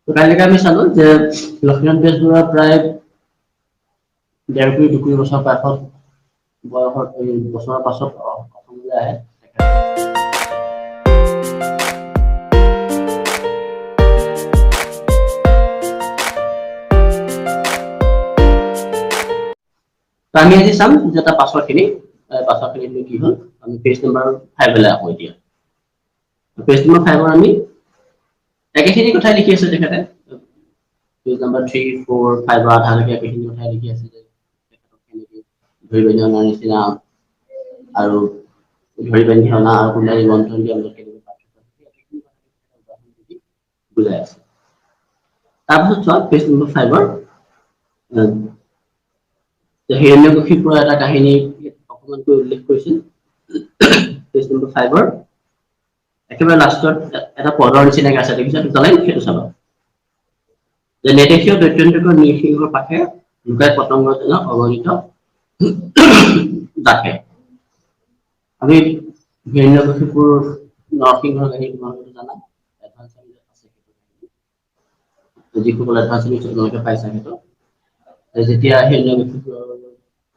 তো কাইলৈকে আমি চালো যে লক্ষ্মীনাথ বেজবৰুৱা প্ৰায় 1.5 কোটি 2 কোটি বছৰ পাছত বয়সৰ বছৰৰ পাছত অসমলৈ আহে। আমি আজি চাম যে এটা পাছৰখিনি কি হ'ল আমি পেজ নম্বৰ 5 লৈ আহোঁ এতিয়া। পেজ নম্বৰ 5 আমি একেখিনি কথাই লিখি আছে তেখেতে পেজ নম্বৰ 3 4 5 আধালৈকে একেখিনি কথাই লিখি আছে যে তেখেতক কেনেকৈ ধৰি বান্ধি অনাৰ নিচিনা আৰু ধৰি বান্ধি অনা আৰু কোনোবা নিমন্ত্ৰণ দিয়া কেনেকৈ বুজাই আছে। তাৰপিছত চোৱা পেজ নম্বৰ 5 হিৰণ্যকশিপুৰ এটা কাহিনী অকণমানকৈ উল্লেখ কৰিছিল। পেজ নম্বৰ 5 একেবাৰে লাষ্টত এটা পদৰ নিচিনাকৈ আছে দেখিছা দুটালাই সেইটো চাবা যে নেদেখীয় দৈত্যন্তিকৰ নৃসিংহৰ পাশে লুকাই পতংগজনক অগণিত ডাকে। আমি হিৰণ্যকশিপুৰ নৰসিংহৰ কাহিনী তোমালোকে জানা যিসকল এডভান্স তোমালোকে পাইছা সেইটো যেতিয়া হিৰণ্যকশিপুৰ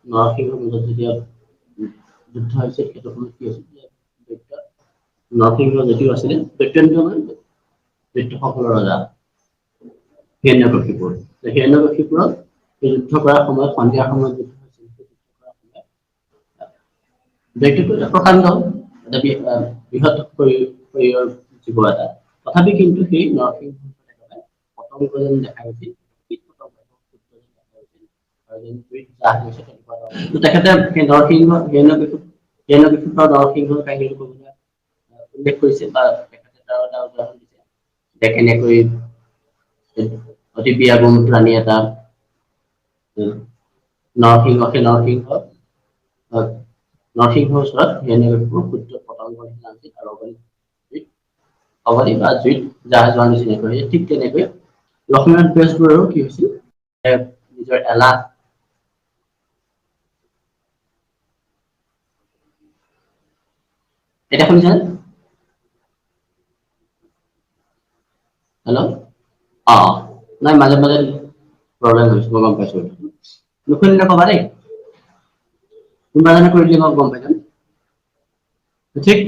নৰসিংহৰ মাজত যেতিয়া যুদ্ধ হৈছিল সেইটো সময়ত কি হৈছিল নৰসিংহ যদিও আছিলে দৈত্যন্তিক মানে দৈত্যসকলৰ ৰজা হিৰণ্যকশিপুৰ হিৰণ্যকশিপুৰক যুদ্ধ কৰাৰ সময়ত সন্ধিয়া সময়ত যুদ্ধ হৈছিল দৈত্যটো এটা প্ৰকাণ্ড বৃহৎ শৰীৰৰ জীৱ এটা তথাপি কিন্তু সেই নৰসিংহ পতংগ যেন দেখা গৈছিল তেখেতে নৰসিংহ হিৰণ্যকশিপুৰ নৰসিংহৰ কাহিনীটো ক'বলৈ উল্লেখ কৰিছে বা তেখেতে তাৰ এটা উদাহৰণ দিছে যে কেনেকৈ অতি বিয়াগুণ প্ৰাণী এটা নৰসিংহৰ ওচৰত হিৰণ্যকশিপুৰ পুত্ৰ পতংগৰ নিচিনা আছিল আৰু অৱনী বা জুইত জাহাজ যোৱাৰ নিচিনাকৈ ঠিক তেনেকৈ লক্ষ্মীনাথ বেজবৰুৱাৰো কি হৈছিল নিজৰ এলাহ এটা শুনিছানে হেল্ল' নাই মাজে মাজে প্ৰব্লেম হৈছে মই গম পাইছো নুশুনিলে ক'বা দেই কোনোবা এজনে কৰি দিলে মই গম পাইছো ঠিক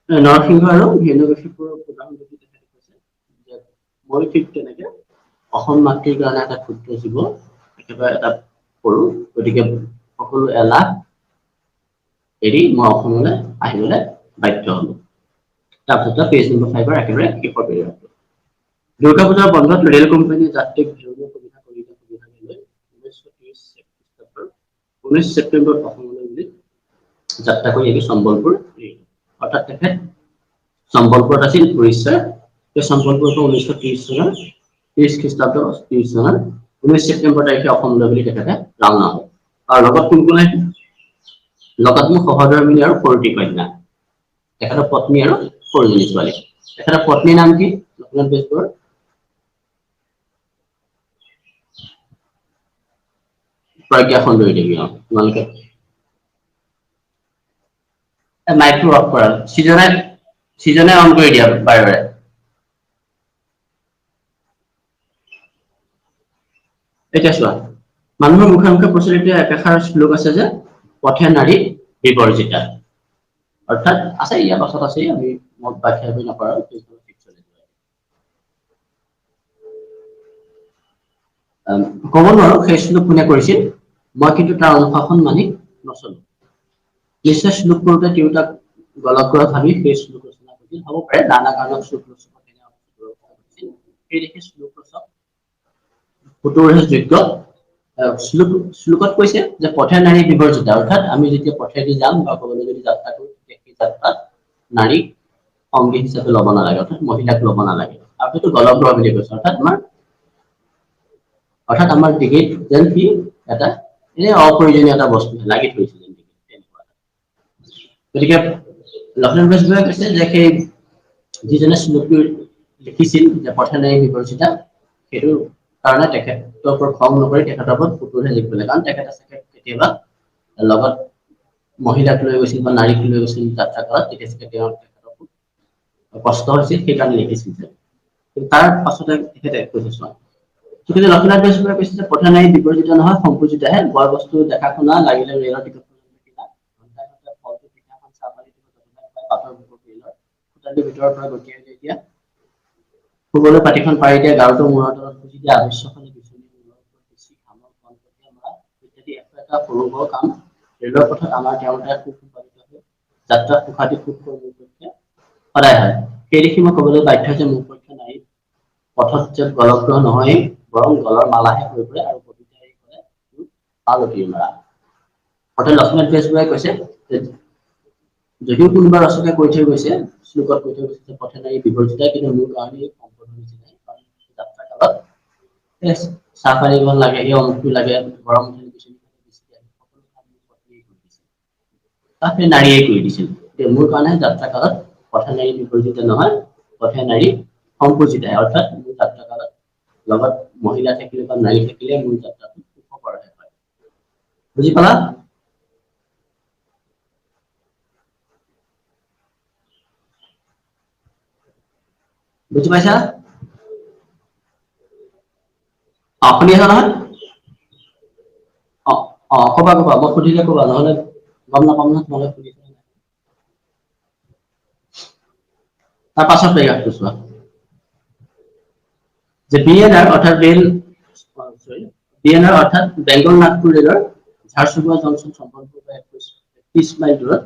নৰসিংহ আৰু হিৰণ্যকশিপুৰৰ উদাহৰণ দেখি তেখেতে কৈছে যে মই ঠিক তেনেকে অসম মাতৃৰ কাৰণে এটা ক্ষুদ্ৰ জীৱ একেবাৰে এটা কৰো গতিকে সকলো এলাহ এৰি মই অসমলৈ আহিবলৈ বাধ্য হলো তাৰপিছত পেজ নম্বৰ 5 একেবাৰে শেষৰ পেজটো দুৰ্গা পূজাৰ বন্ধত ৰেল কোম্পানীয়ে যাত্ৰীক ধৰ্মীয় সুবিধা কৰি দিয়া সুবিধাকে লৈ 19 ছেপ্টেম্বৰত অসমলৈ বুলি যাত্ৰা কৰি আহি সম্বলপুৰ অৰ্থাৎ তেখেত সম্বলপুৰত আছিল উৰিষ্যাৰ সেই সম্বলপুৰৰ পৰা 1930 চনৰ 30 খ্ৰীষ্টাব্দ 30 চনৰ 19 ছেপ্টেম্বৰ তাৰিখে অসমলৈ বুলি তেখেতে ৰাওনা হয় আৰু লগত কোন কোন আহিল লগত মোৰ সহধৰ্মিনী আৰু সৰুটি কন্যা তেখেতৰ পত্নী আৰু সৰুজনী ছোৱালী তেখেতৰ পত্নীৰ নাম কি লক্ষ্মীনাথ বেজবৰুৱাৰ প্ৰজ্ঞা সুন্দৰী দেৱী তোমালোকে মাইকটো অফ কৰা সিজনে অন কৰি দিয়া বাৰে বাৰে এতিয়া চোৱা মানুহৰ মুখে মুখে প্ৰচলিত একাষাৰ শ্লোক আছে যে পথে নাৰী বিবৰ্জিতা অৰ্থাৎ আছে ইয়াৰ পাছত আছে আমি মই ব্যাখ্যা কৰি নকৰা ক'ব নোৱাৰো সেই শ্লোক কোনে কৰিছিল মই কিন্তু তাৰ অনুশাসন মানি নচলো নিশ্চয় শ্লোক কৰোঁতে তিৰোতাক গলত কৰা ভাবি সেই শ্লোক ৰচনা কৰিছিল হ'ব পাৰে নানা কাৰণত শ্লোক ৰচনা সেই দেখি শ্লোক ৰচক পুতৌৰহে যোগ্য শ্লোকত কৈছে যে পথে নাৰী বিবৰ্জিতা অৰ্থাৎ আমি যেতিয়া পথেদি যাম বা ক'বলৈ যদি যাত্ৰা কৰোঁ সেই যাত্ৰাত নাৰীক সংগী হিচাপে ল'ব নালাগে অৰ্থাৎ মহিলাক ল'ব নালাগে আৰু সেইটো গলগ্ৰহ বুলি কৈছে অৰ্থাৎ আমাৰ ডিঙিত যেন কি এটা এনে অপ্ৰয়োজনীয় এটা বস্তু লাগি থৈছে গতিকে লক্ষ্মীনাথ বেজবৰুৱাই কৈছে যে সেই যিজনে শ্লোকটো লিখিছিল যে পথে নাৰী বিবৰ্জিতা সেইটো কাৰণে তেখেতৰ ওপৰত খং নকৰি তেখেতৰ ওপৰত পুতৌৰহে লিখিব লাগে কাৰণ তেখেতে কেতিয়াবা লগত মহিলাক লৈ গৈছিল বা নাৰীক লৈ গৈছিল যাত্ৰা কৰাত তেতিয়া তেখেতৰ কষ্ট হৈছিল সেইকাৰণে লিখিছিল তাৰ পাছতে তেখেতে কৈছে চোৱা কিন্তু লক্ষ্মীনাথ বেজবৰুৱাই কৈছে যে পথে নাৰী বিপৰ্জিত নহয় সংকুচিতহে বয় বস্তু দেখা শুনা লাগিলে ৰেলৰ টিকট ফলটো পিঠাখন চাহপানী পাতৰ ভিতৰৰ পৰা গঠিয়াই এতিয়া শুবলৈ পাতিখন পাৰি দিয়া গাৰুটো মূৰৰ তলত খুজি দিয়া আৱশ্যকনে বিচনী মূৰৰ ওপৰত বেছি ঘামৰ কণকটীয়া মৰা ইত্যাদি এটা সৰু বৰ কাম ৰেলৰ পথত আমাৰ তেওঁলোকে সুসম্পাদিত হৈ যাত্ৰা সুখাদি সুখ মোৰ পক্ষে সদায় হয় সেই দেখি মই ক'বলৈ বাধ্য যে মোৰ পক্ষে নাৰী পথত যে গলগ্ৰহ নহয় বৰং গলৰ মালাহে হৈ পৰে আৰু কবিতাই ক'লে পালতি মৰা অৰ্থাৎ লক্ষ্মীনাথ বেজবৰুৱাই কৈছে যে যদিও কোনোবা ৰচকে কৈ থৈ গৈছে শ্লোকত কৈ থৈ গৈছে যে পথে নাৰী বিপৰ্জিত কিন্তু মোৰ কাৰণে সম্পূৰ্ণ নিচিনাই কাৰণ যাত্ৰা কালত চাহপানী লাগে এই অমুকটো লাগে গৰম তাকে নাৰীয়ে কৰি দিছিল মোৰ কাৰণে যাত্ৰা কালত পথে নাৰী বিপৰ্জিত নহয় পথে নাৰী সংকুচিত অৰ্থাৎ মোৰ যাত্ৰা কালত লগত মহিলা থাকিলে বা নাৰী থাকিলে মোৰ যাত্ৰাটো সুখকৰ হয় বুজি পালা বুজি পাইছা শুনি আছা নহয় কবা মই সুধিলে কবা নহলে গম নাপাম নহয় তোমালোকে সুধিছা তাৰ পাছত পেৰাগ্ৰাফটো চোৱা যে বিএনআৰ অৰ্থাৎ বিএনআৰ অৰ্থাৎ বেঙ্গল নাগপুৰ ৰেলেৰ ঝাৰসুগুড়া জংশন সম্বলপুৰ 31 মাইল দূৰত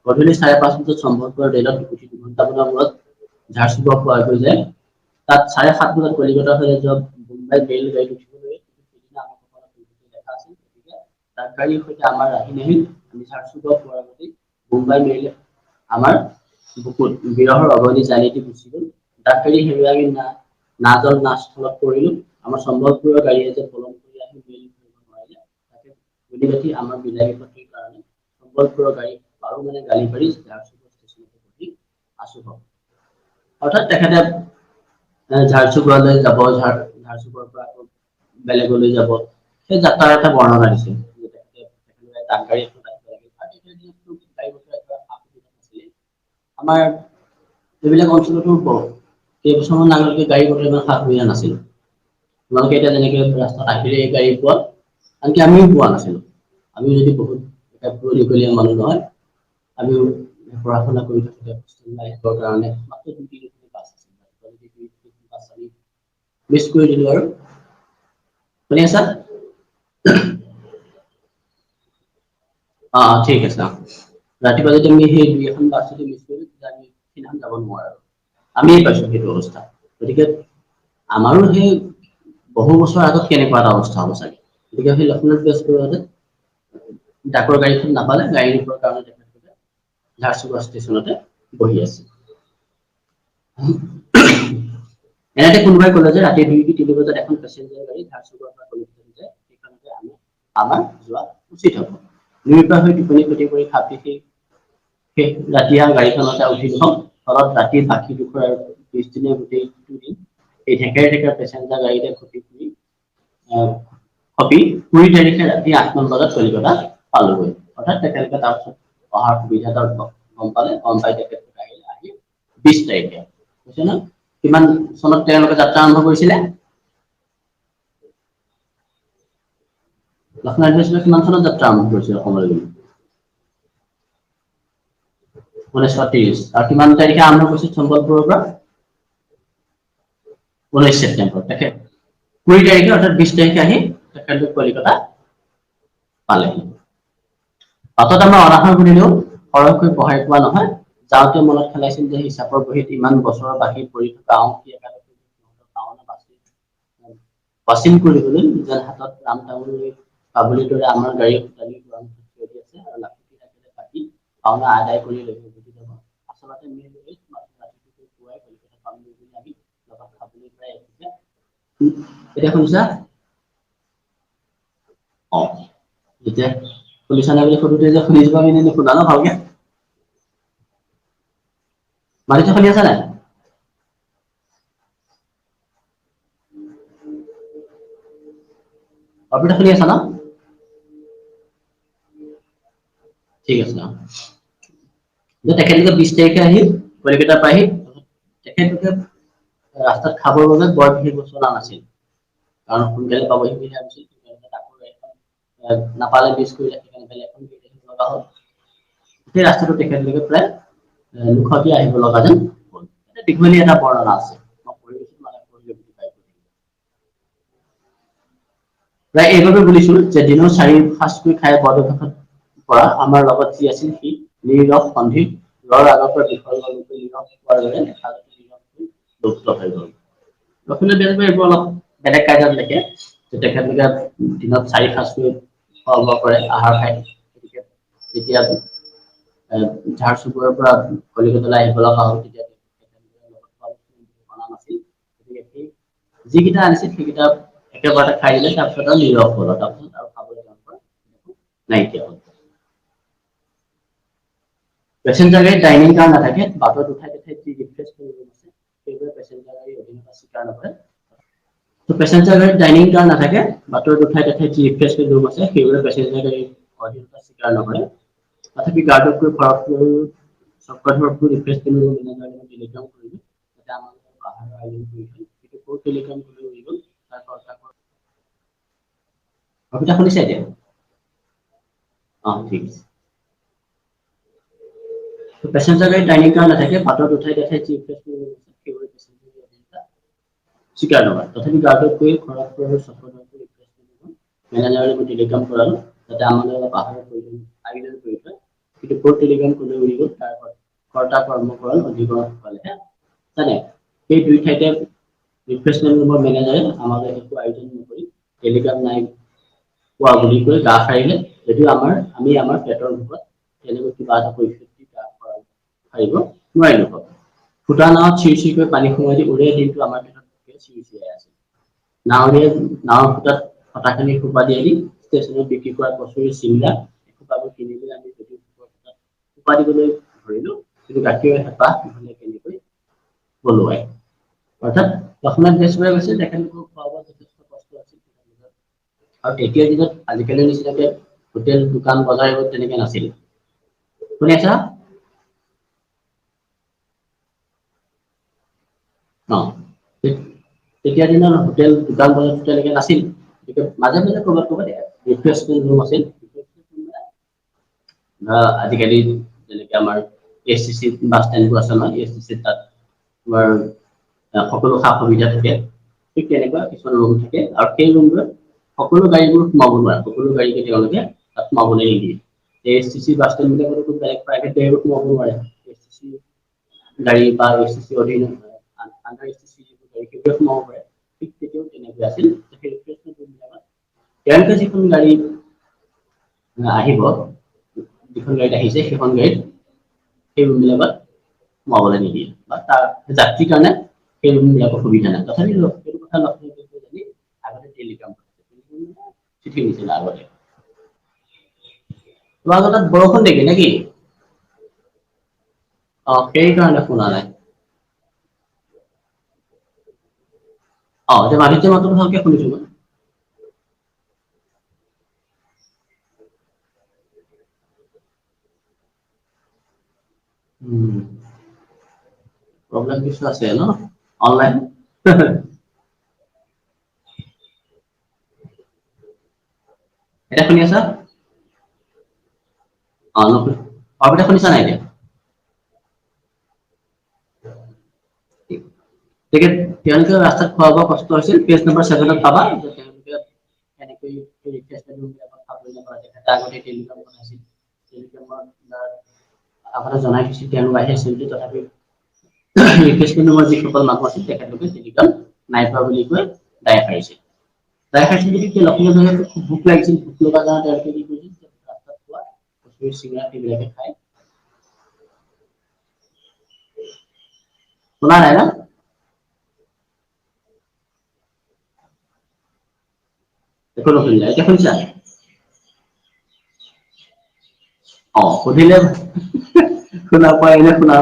গধূলি 5:30 বজাত সম্বলপুৰ ৰেলত উঠি 2 ঘণ্টা মানৰ মূৰত ঝাৰচুগুড়া পোৱাকৈ যায় তাত 7:30 বজাত কলিকতা হৈ যোৱা মুম্বাই মেইল গাড়ীত উঠিবলৈ সেইদিনা আমাৰ কপালত দেখা আছিল গতিকে তাৰ গাড়ীৰ সৈতে আমাৰ ৰাহি নাহিল আমি ঝাৰচুগুড়া পোৱাৰ আগতেই মুম্বাই মেইল আমাৰ বুকুত বিৰহৰ অৱধি জালি দি গুচি গ'ল ডাক্তৰী হেৰুৱাই আমি নাজল নাস্থলত পৰিলো আমাৰ সম্বলপুৰৰ গাড়ীয়ে যে পলম কৰি আহি মেইল ধৰিব নোৱাৰিলে তাকে গুলি গাঠি আমাৰ বিলাহী পত্ৰীৰ কাৰণে সম্বলপুৰৰ গাড়ী পাৰো মানে গালি পাৰি ঝাৰচুগুড়া ষ্টেচনতে বহি আছো অৰ্থাৎ তেখেতে ঝাৰচুগুড়ালৈ যাব ঝাৰচুগুড়াৰ পৰা আকৌ বেলেগলৈ যাব সেই যাত্ৰাৰ এটা বৰ্ণনা দিছে আমাৰ এইবিলাক অঞ্চলতো কেইবছৰমান আগলৈকে গাড়ী মটৰ ইমান সা সুবিধা নাছিল তোমালোকে এতিয়া যেনেকে ৰাস্তাত আহিলে এই গাড়ী পোৱা আনকি আমিও পোৱা নাছিলো আমি যদি বহুত দীঘলীয়া মানুহ নহয় আমিও পঢ়া শুনা কৰি থাকোঁতে কাৰণে মাত্ৰ 2 কিলোমিটাৰ বাছ আছিল মিছ কৰি দিলো আৰু শুনি আছা ঠিক আছে ৰাতিপুৱা যদি আমি সেই 2 এখন বাছ যদি মিছ কৰি তেতিয়া আমি সিদিনাখন যাব নোৱাৰো আমিয়ে পাইছো সেইটো অৱস্থা গতিকে আমাৰো সেই বহু বছৰ আগত কেনেকুৱা এটা অৱস্থা হ'ব চাগে গতিকে সেই লক্ষ্মীনাথ বেজবৰুৱাই ডাকৰ গাড়ীখন নাপালে গাড়ী নোপোৱাৰ কাৰণে তেখেতলোকে ঝাৰচুগুড়া ষ্টেচনতে বহি আছে এনেতে কোনোবাই ক'লে যে ৰাতি 2 কি 3 বজাত এখন পেছেঞ্জাৰ গাড়ী ঝাৰচুগুড়াৰ পৰা কলিকতালৈ যায় সেইকাৰণে আমাৰ যোৱা উচিত হ'ব নিৰুপায় হৈ টোপনি ক্ষতি কৰি খাপি সেই ৰাতিয়া গাড়ীখনতে উঠি লওঁ ফলত ৰাতি বাকী দুখৰ আৰু পিছদিনা গোটেইটো দিন এই ঢেকেৰ ঢেকেৰ পেছেঞ্জাৰ গাড়ীতে ঘূৰি ফুৰি 20 তাৰিখে ৰাতি 8মান বজাত কলিকতা পালোগৈ অৰ্থাৎ তেখেতলোকে তাৰপিছত অহাৰ সুবিধাটো গম পাই তেখেতলোকে আহিলে আহি 20 তাৰিখে কৈছে ন কিমান চনত তেওঁলোকে যাত্ৰা আৰম্ভ কৰিছিলে লক্ষ্মীনাথ বেজবৰুৱাই কিমান চনত যাত্ৰা আৰম্ভ কৰিছিল অসমলৈ 1930 আৰু কিমান তাৰিখে আৰম্ভ কৰিছিল সম্বলপুৰৰ পৰা 19 ছেপ্টেম্বৰ তেখেত 20 তাৰিখে অৰ্থাৎ 20 তাৰিখে আহি তেখেতলোক কলিকতা পালেহি পাছত আমাৰ অনাহৰ শুনিলেও সৰহকৈ পঢ়াই পোৱা নহয় যাওঁতে মনত খেলাইছিল যে হিচাপৰ বহীত ইমান বছৰৰ বাহিৰ পৰি থকা অংকী একাদশী বাচিল কৰিবলৈ যেন হাতত ৰাম টাউনলৈ পাবলৈ দৰে আমাৰ গাড়ী ফুটানি থিয়দি আছে আৰু লাখুটি থাকিলে পাতি পাওনা আদায় কৰি লৈ বুজি যাব আচলতে মেইন ৰাতিটো পুৱাই কলিকতা পামগৈ বুলি আমি লগত খাবলৈ প্ৰায় এতিয়া শুনিছা এতিয়া শুনিছা নাই বুলি সুধোতে যে শুনি যোৱা আমি নুশুনা ন ভালকে মাৰিছে শুনি আছা নাই আপুনি শুনি আছা ন ঠিক আছে যে তেখেতলোকে 20 তাৰিখে আহি কলিকতা পাইহি তেখেতলোকে ৰাস্তাত খাবৰ বাবে বৰ বিশেষ বস্তু অনা নাছিল কাৰণ সোনকালে পাবহি বুলি ভাবিছিল নাপালে মিছ কৰিলে সেইকাৰণে বেলেগখন গাড়ী আহিব লগা হ'ল সেই ৰাস্তাটো তেখেতলোকে প্ৰায় লুখতি আহিব লগা যেন হ'ল দীঘলীয়া এটা বৰ্ণনা আছে মই পঢ়ি গৈছোঁ মানে পঢ়িলে বুজি পাই প্ৰায় এইভাবে বুলিছো যে দিনৰ 4 সাঁজকৈ খাই বৰদোকানত পৰা আমাৰ লগত যি আছিল সি নিৰৱ সন্ধি ৰৰ আগৰ পৰা বিষয় নিৰৱ হোৱাৰ দৰে লুপ্ত হৈ গ'ল লক্ষ্মীনাথ বেজবৰুৱাই এইবোৰ অলপ বেলেগ কাইদত লিখে যে তেখেতলোকে দিনত 4 সাঁজকৈ খোৱা বোৱা কৰে আহাৰ খায় গতিকে যেতিয়া ঝাৰ চুবুৰৰ পৰা কলিকতালৈ আহিব লগা হ'ল তেতিয়া অনা নাছিল গতিকে সেই যিকেইটা আনিছিল সেইকেইটা একেবাৰতে খাই দিলে তাৰপিছত আৰু নীৰৱ হ'ল তাৰপিছত আৰু খাবলৈ নাইকিয়া হ'ল পেচেঞ্জাৰ গাড়ীত ডাইনিং কাৰ নাথাকে বাটত উঠাই যি ৰিফ্ৰেছ কৰিব আছে সেইবোৰে পেচেঞ্জাৰ গাড়ীৰ অধীনত স্বীকাৰ নকৰে তো পেচেঞ্জাৰ গাড়ীত ডাইনিং কাৰ নাথাকে বাটত উঠাই যি ৰিফ্ৰেছমেণ্ট ৰুম আছে সেইবোৰে পেচেঞ্জাৰ গাড়ীৰ অধীনত স্বীকাৰ নকৰে তথাপি গাৰ্ডতকৈ খৰচবোৰ চক্ৰধৰবোৰ ৰিফ্ৰেছমেণ্ট ৰুম মেনেজাৰজনে টেলিগ্ৰাম কৰিলে যাতে আমালোকৰ পাহাৰৰ আয়োজন কৰি হয় সেইটো ক'ত টেলিগ্ৰাম কৰিব লাগিব তাৰ কবিতা শুনিছে এতিয়া ঠিক আছে পেচেঞ্জাৰ গাড়ীত ডাইনিং কাৰ নাথাকে বাটত উঠাই যি ৰিফ্ৰেছমেণ্ট ৰুম আছে সেইবোৰে পেচেঞ্জাৰ গাড়ীৰ অধীনত স্বীকাৰ নকৰে তথাপি গাৰ্ডতকৈ খৰচবোৰ চক্ৰধৰবোৰ ৰিফ্ৰেছমেণ্ট ৰুম মেনেজাৰজনে টেলিগ্ৰাম কৰালো যাতে আমালোকৰ পাহাৰৰ আয়োজন কৰি হয় কিন্তু ক'ত টেলিগ্ৰাম কৰিব লাগিব তাৰ কৰ্তা কৰ্মকৰণ অধিকৰণসকলেহে জানে সেই দুই ঠাইতে ৰিফ্ৰেছমেণ্ট ৰুমৰ মেনেজাৰে আমালৈ একো আয়োজন নকৰি টেলিগ্ৰাম নাই পোৱা বুলি কৈ গা সাৰিলে যদিও আমি আমাৰ পেটৰ ভোকত তেনেকৈ কিবা এটা পৰিস্থিতি পাৰিব নোৱাৰিলো ফুটা নাৱত চিৰিকৈ পানী সোমাই দি উৰে দিনটো আমাৰ পেটত চিৰিয়াই আছে নাৱৰ ফুটাত ফটাখিনি সোপা দি আনি ষ্টেচনত বিক্ৰী কৰা কচুৰি চিংৰা এসোপাকৈ কিনিবলৈ আমি যদি সোপা দিবলৈ ধৰিলো কিন্তু গাখীৰৰ হেঁপাহ কেনেকৈ পলুৱাই অৰ্থাৎ লক্ষ্মীনাথ বেজবৰুৱাই কৈছে তেখেতলোকৰ খোৱা বোৱা যথেষ্ট কষ্ট আছিল আৰু তেতিয়াৰ দিনত আজিকালিৰ নিচিনাকে হোটেল দোকান বজাৰ এইবোৰ তেনেকে নাছিল শুনি আছা তেতিয়া দিনৰ হোটেল দোকান বজাৰ তেনেকে নাছিল মাজে মাজে ক'ৰবাত ৰিফ্ৰেছমেণ্ট ৰুম আছিল আজিকালি যেনেকে আমাৰ এছটিচি বাছ ষ্টেণ্ডবোৰ আছে নহয় এছটিচি তাত তোমাৰ সকলো সা সুবিধা থাকে ঠিক তেনেকুৱা কিছুমান ৰুম থাকে আৰু সেই ৰুমবোৰত সকলো গাড়ীবোৰ সোমাব নোৱাৰে সকলো গাড়ীকে তেওঁলোকে তাত সোমাবলৈ নিদিয়ে এছটিচি বাছ ষ্টেণ্ড বিলাকতো বেলেগ প্ৰাইভেট গাড়ীবোৰ সোমাব নোৱাৰে এছটিচি গাড়ী বা এছটিচি অধীনত আণ্ডাৰ এছটিচি যিবোৰ গাড়ী সেইবোৰে সোমাব পাৰে ঠিক তেতিয়াও তেনেকৈ আছিল সেই ৰিফ্ৰেছমেণ্ট ৰুমবিলাকত তেওঁলোকে যিখন গাড়ী আহিব যিখন গাড়ীত আহিছে সেইখন গাড়ীত সেই ৰুমবিলাকত সোমাবলৈ নিদিয়ে বা তাৰ যাত্ৰীৰ কাৰণে সেই ৰুমবিলাকৰ সুবিধা নাই তথাপি সেইটো কথা লক্ষ্য জানি আগতে টেলিগ্ৰাম চিঠি দিছিলে আগতে তোমালোকৰ তাত বৰষুণ নেকি নেকি সেইকাৰণে শুনা নাই এতিয়া বাণিজ্য মাতটো ভালকে শুনিছো মই প্ৰব্লেম কিছু আছে ন অনলাইন এতিয়া শুনি আছা অবিতা শুনিছা নাই এতিয়া তেওঁলোকে ৰাস্তাত খোৱা বোৱা কষ্ট হৈছিল পেজ নম্বৰ 7 পাবা তেওঁলোকে এনেকৈ ৰিফ্ৰেছমেণ্ট ৰুমবিলাকত খাবলৈ নাপায় তেখেতে আগতে টেলিগ্ৰাম বনাইছিল টেলিগ্ৰামৰ আগতে জনাই দিছিল তেওঁলোক আহি আছিল তথাপি ৰিফ্ৰেছমেণ্ট ৰুমৰ যিসকল মানুহ আছিল তেখেতলোকে টেলিগ্ৰাম নাই পোৱা বুলি কৈ দায় সাৰিছিল দায় সাৰিছিল যদি কি লক্ষ্মীনাথ খুব ভোক লাগিছিল ভোক লগা কাৰণে তেওঁলোকে কি কৰিছিল ৰাস্তাত পোৱা কচুৰি চিঙৰা সেইবিলাকে খায় শুনা নাই ন একো নুশুনিলা এতিয়া শুনিছা সুধিলে শুনা পাই এনে শুনা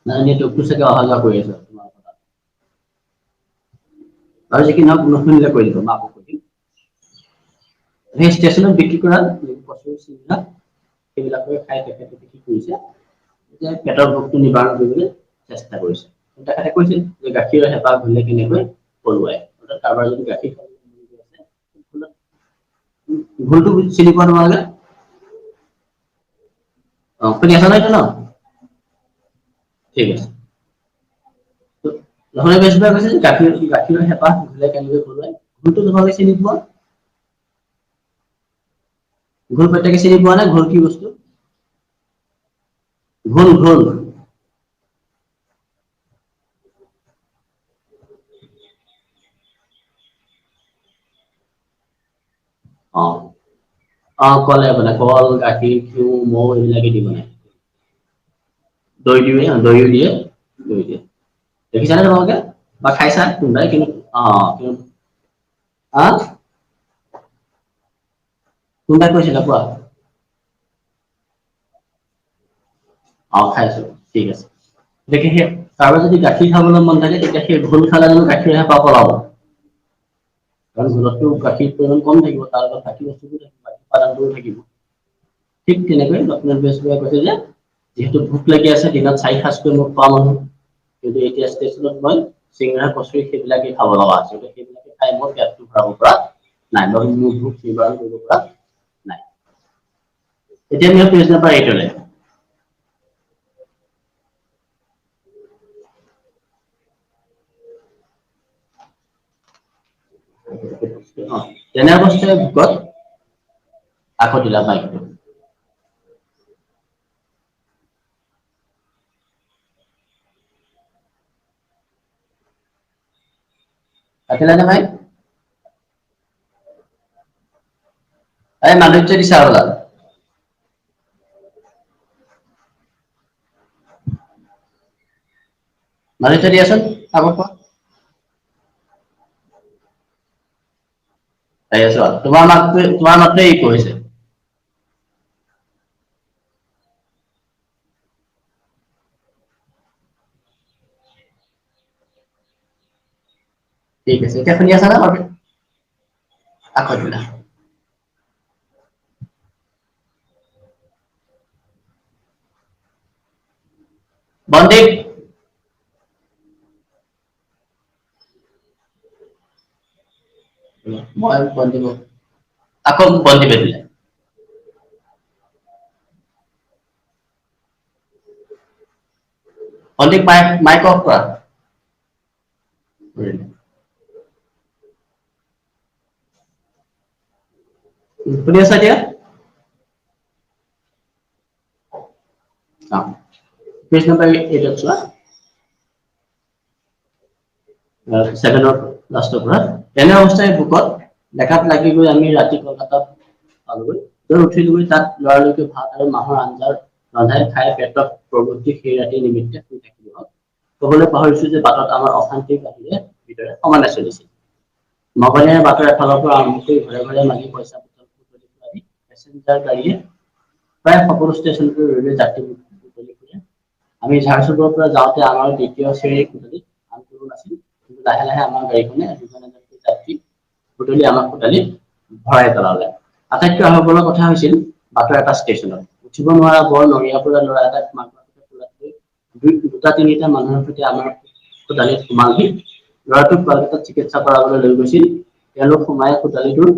নাই নেটৱৰ্কটো চাগে অহা যোৱা কৰি আছে আৰু যি কি নহওক নুশুনিলে কৈ দিব মই আকৌ কৈ দিম সেই ষ্টেচনত বিক্ৰী কৰা কচুৰি চিঙৰা সেইবিলাকে খাই তেখেতে কি কৰিছে যে পেটৰ ভোকটো নিবাৰণ কৰিবলৈ চেষ্টা কৰিছে। তেখেতে কৈছিল যে গাখীৰৰ হেঁপাহ ঘূৰিলে কেনেকৈ পলুৱাই, অৰ্থাৎ কাৰোবাৰ যদি গাখীৰ খাবলৈ মন গৈ আছে, ঘোলটো চিনি পোৱা তোমালোকে? শুনি আছা নহয় ন? ঠিক আছে। লক্ষ্মণে বেজবৰুৱাই কৈছে যে গাখীৰৰ হেঁপাহ ঘূৰিলে কেনেকৈ পলুৱাই। ঘোলটো তোমালোকে চিনি পোৱা? ঘোল প্ৰত্যেকে চিনি পোৱা নে? ঘোল কি বস্তু? ঘোল ঘোল কলে বনাই, কল, গাখীৰ, ঘিউ, মৌ এইবিলাকে দি বনাই। দৈ দিয়ে, দৈও দিয়ে, দৈ দিয়ে। দেখিছানে তোমালোকে? বা খাইছা কোনোবাই? কিন্তু হা কোনোবাই কৈছিলা কোৱা? খাইছো, ঠিক আছে। গতিকে সেই কাৰোবাৰ যদি গাখীৰ খাবলৈ মন থাকে, তেতিয়া সেই ঘোল খালে জানো গাখীৰ হেঁপাহ পলাব? কাৰণ ঘোলতটো গাখীৰ পৰিমাণ কম থাকিব, তাৰ লগত বাকী বস্তুবোৰ থাকিব, বাকী উপাদানবোৰো থাকিব। ঠিক তেনেকৈ লক্ষ্মীনাথ বেজবৰুৱাই কৈছে যে যিহেতু ভোক লাগি আছে, দিনত 4 সাঁজকৈ মোক খোৱা মানুহ, কিন্তু এতিয়া ষ্টেচনত মই চিঙৰা, কচুৰি সেইবিলাকে খাব লগা আছে। সেইবিলাকে খাই মই পেটটো ভৰাব পৰা নাই, মই মোৰ ভোক নিবাৰণ কৰিব পৰা নাই। এতিয়া আমি পেজ নাম্বাৰ 8 লৈ। তেনে অৱস্থাৰে ভোকত আকৌ দিলা মাইকটো। কাটিলা নে মাইক? এই মাধুৰ্য দিছা হ'বলা। মাধুৰ্য দিয়াচোন, আগত কোৱা। চোৱা, তোমাৰ মাতটোৱে ইকো হৈছে। ঠিক আছে, এতিয়া শুনি আছা না ভালকে? আকৌ দিলা। বন্দীপ মই বন্দীপক আকৌ বন্দীপে দিলে। বন্দীপ মাইক অফ কৰা। শুনি আছা এতিয়া? পেজ নাম্বাৰ 8 চোৱা। 7 লাষ্টৰ পৰা। তেনে অৱস্থাই ভোকত দেখাত লাগি গৈ আমি ৰাতি কলকাতাত পালোগৈ। উঠিলোগৈ, তাত লৰালৰিকৈ ভাত আৰু মাহৰ আঞ্জাৰ ৰন্ধাই খাই পেটত প্ৰগতি সেই ৰাতি নিমিত্তে শুই থাকিলো হল। কবলৈ পাহৰিছো যে বাটত আমাৰ অশান্তিৰ বাহিৰে ভিতৰে সমানে চলিছিল। মগনীয়া বাটৰ এফালৰ পৰা আৰম্ভ কৰি ঘৰে ঘৰে মাগি পইচা পেচেঞ্জাৰ গাড়ীয়ে প্ৰায় সকলো ষ্টেচনতে ৰৈ ৰৈ যাত্ৰী বুটলি ফুৰে। আমি ঝাৰচুগুৰাৰ পৰা যাওঁতে আমাৰ দ্বিতীয় শ্ৰেণীৰ আন কোনো নাছিল। কিন্তু লাহে লাহে আমাৰ গাড়ীখনে দুজন এজনকৈ যাত্ৰী বুটলি আমাক ভৰাই পেলালে। আটাইতকৈ আহৰ্বৰ কথা হৈছিল বাটৰ এটা ষ্টেচনত উঠিব নোৱাৰা বৰ নৰিয়াপৰা ল'ৰা এটাক দুটা তিনিটা মানুহৰ সৈতে আমাৰ খোটালীত সোমালহি। ল'ৰাটোক কলকাতাত চিকিৎসা কৰাবলৈ লৈ গৈছিল। তেওঁলোক সোমাই খোটালীটোৰ